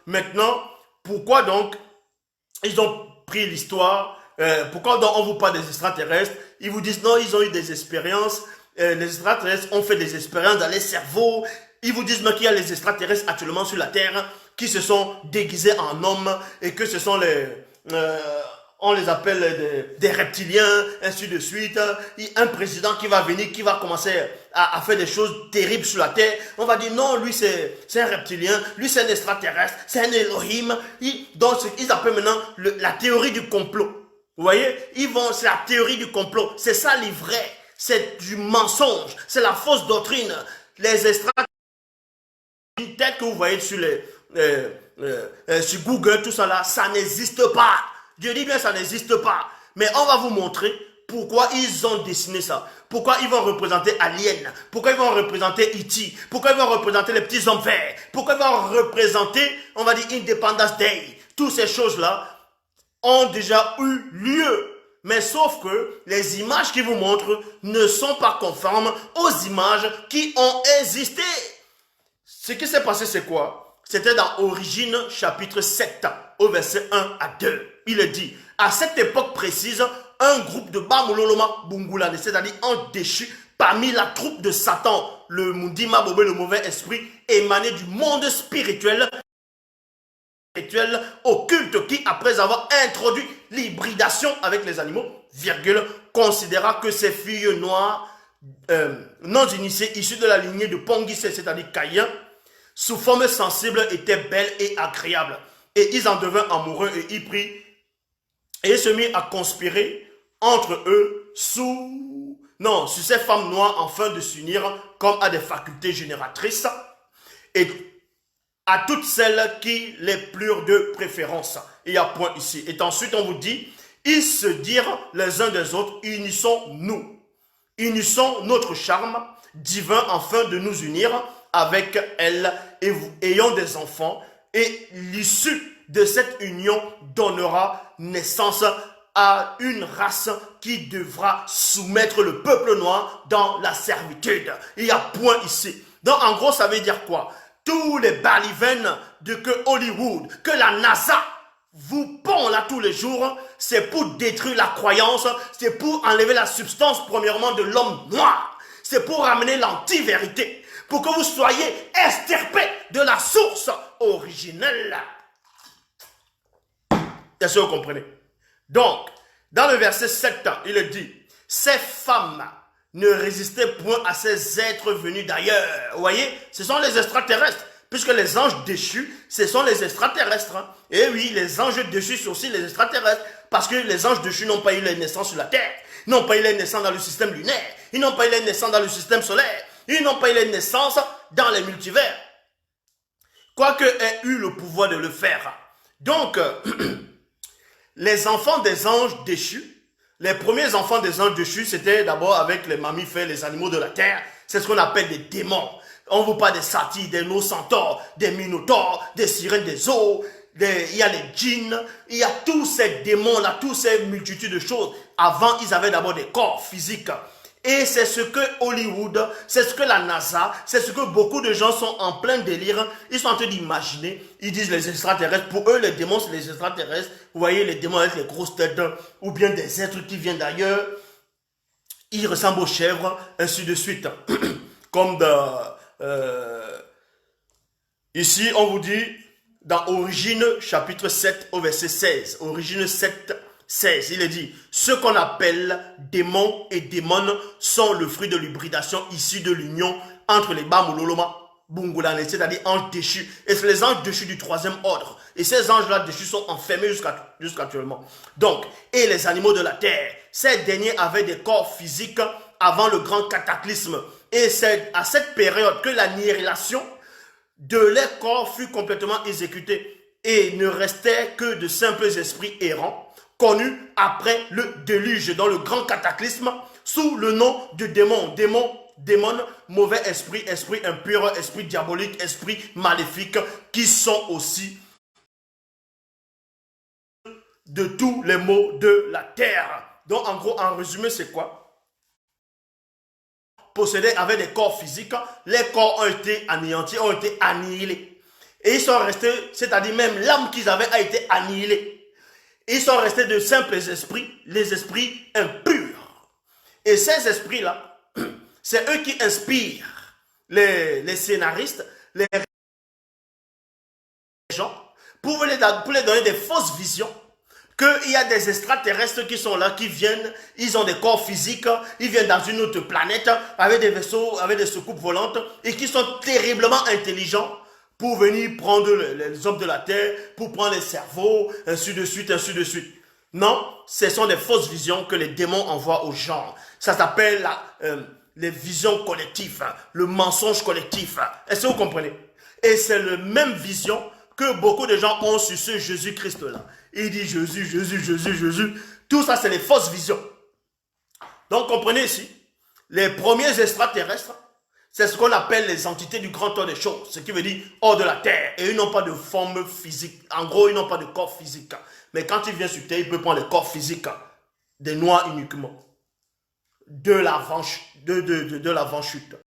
Maintenant, pourquoi donc ils ont pris l'histoire? Pourquoi donc on vous parle des extraterrestres? Ils vous disent non, ils ont eu des expériences. Les extraterrestres ont fait des expériences dans les cerveaux. Ils vous disent même qu'il y a les extraterrestres actuellement sur la Terre qui se sont déguisés en hommes et que ce sont euh, on les appelle des reptiliens, ainsi de suite. Un président qui va venir, qui va commencer à faire des choses terribles sur la Terre. On va dire non, lui c'est un reptilien, lui c'est un extraterrestre, c'est un Elohim. Donc ils appellent maintenant la théorie du complot. Vous voyez, c'est la théorie du complot. C'est ça l'ivraie, c'est du mensonge, c'est la fausse doctrine. Les extraterrestres telles que vous voyez sur Google, tout ça là, ça n'existe pas. Je dis bien ça n'existe pas. Mais on va vous montrer pourquoi ils ont dessiné ça. Pourquoi ils vont représenter Alien. Pourquoi ils vont représenter E.T. Pourquoi ils vont représenter les petits hommes verts. Pourquoi ils vont représenter, on va dire, Independence Day. Toutes ces choses-là ont déjà eu lieu. Mais sauf que les images qu'ils vous montrent ne sont pas conformes aux images qui ont existé. Ce qui s'est passé, c'est quoi? C'était dans Origine, chapitre 7, au verset 1 à 2. Il est dit, à cette époque précise, un groupe de Bamuloloma Bungulane, c'est-à-dire un déchu, parmi la troupe de Satan, le Mundima Bobé, le mauvais esprit, émané du monde spirituel, occulte, qui, après avoir introduit l'hybridation avec les animaux, virgule, considéra que ces filles noires, non initiées, issues de la lignée de Pongissé, c'est-à-dire Caïn, sous forme sensible, étaient belles et agréables. Et ils en devinrent amoureux et ils prirent et se mirent à conspirer entre eux sur ces femmes noires afin de s'unir comme à des facultés génératrices et à toutes celles qui les plurent de préférence. Il y a point ici. Et ensuite on vous dit, ils se dirent les uns des autres, unissons-nous. Unissons notre charme divin afin de nous unir avec elle et ayant des enfants, et l'issue de cette union donnera naissance à une race qui devra soumettre le peuple noir dans la servitude. Il y a point ici. Donc en gros, ça veut dire quoi? Tous les balivernes de que Hollywood, que la NASA vous pond là tous les jours, c'est pour détruire la croyance, c'est pour enlever la substance premièrement de l'homme noir, c'est pour ramener l'anti-vérité, pour que vous soyez extirpés de la source originelle. Est-ce que vous comprenez? Donc, dans le verset 7, il est dit, ces femmes ne résistaient point à ces êtres venus d'ailleurs. Vous voyez, ce sont les extraterrestres. Puisque les anges déchus, ce sont les extraterrestres. Et oui, les anges déchus sont aussi les extraterrestres. Parce que les anges déchus n'ont pas eu leur naissance sur la terre. Ils n'ont pas eu leur naissance dans le système lunaire. Ils n'ont pas eu leur naissance dans le système solaire. Ils n'ont pas eu leur naissance dans les multivers. Quoique aient eu le pouvoir de le faire. Donc, les enfants des anges déchus, les premiers enfants des anges déchus, c'était d'abord avec les mammifères, les animaux de la terre. C'est ce qu'on appelle des démons. On vous parle des satyres, des no-centaures, des minotaures, des sirènes des eaux, il y a les djinns, il y a tous ces démons-là, toutes ces multitudes de choses. Avant, ils avaient d'abord des corps physiques. Et c'est ce que Hollywood, c'est ce que la NASA, c'est ce que beaucoup de gens sont en plein délire. Ils sont en train d'imaginer, ils disent les extraterrestres. Pour eux, les démons, c'est les extraterrestres. Vous voyez, les démons avec les grosses têtes, ou bien des êtres qui viennent d'ailleurs. Ils ressemblent aux chèvres, ainsi de suite. Comme ici, on vous dit, dans Origine, chapitre 7, au verset 16. Origine 7, 16, il est dit, ce qu'on appelle démons et démones sont le fruit de l'hybridation issu de l'union entre les Bamuloloma Bungulane, c'est-à-dire anges déchus. Et c'est les anges déchus du troisième ordre. Et ces anges-là déchus sont enfermés jusqu'actuellement. Donc, et les animaux de la terre, ces derniers avaient des corps physiques avant le grand cataclysme. Et c'est à cette période que l'annihilation de leurs corps fut complètement exécutée. Et ne restait que de simples esprits errants, connus après le déluge, dans le grand cataclysme, sous le nom de démons. Démon, mauvais esprit, esprit impur, esprit diabolique, esprit maléfique, qui sont aussi de tous les maux de la terre. Donc en gros, en résumé, c'est quoi? Possédaient avec des corps physiques, les corps ont été anéantis, ont été annihilés. Et ils sont restés, c'est-à-dire même l'âme qu'ils avaient a été annihilée. Ils sont restés de simples esprits, les esprits impurs. Et ces esprits-là, c'est eux qui inspirent les scénaristes, les gens, pour les donner des fausses visions, qu'il y a des extraterrestres qui sont là, qui viennent, ils ont des corps physiques, ils viennent dans une autre planète, avec des vaisseaux, avec des soucoupes volantes, et qui sont terriblement intelligents pour venir prendre les hommes de la Terre, pour prendre les cerveaux, ainsi de suite, ainsi de suite. Non, ce sont des fausses visions que les démons envoient aux gens. Ça s'appelle les visions collectives, le mensonge collectif. Est-ce que vous comprenez? Et c'est la même vision que beaucoup de gens ont sur ce Jésus-Christ-là. Il dit Jésus, Jésus, Jésus, Jésus. Tout ça, c'est les fausses visions. Donc, comprenez ici, les premiers extraterrestres, c'est ce qu'on appelle les entités du grand hors des choses, ce qui veut dire hors de la terre. Et ils n'ont pas de forme physique. En gros, ils n'ont pas de corps physique. Mais quand il vient sur terre, il peut prendre le corps physique des noirs uniquement. De l'avant-chute.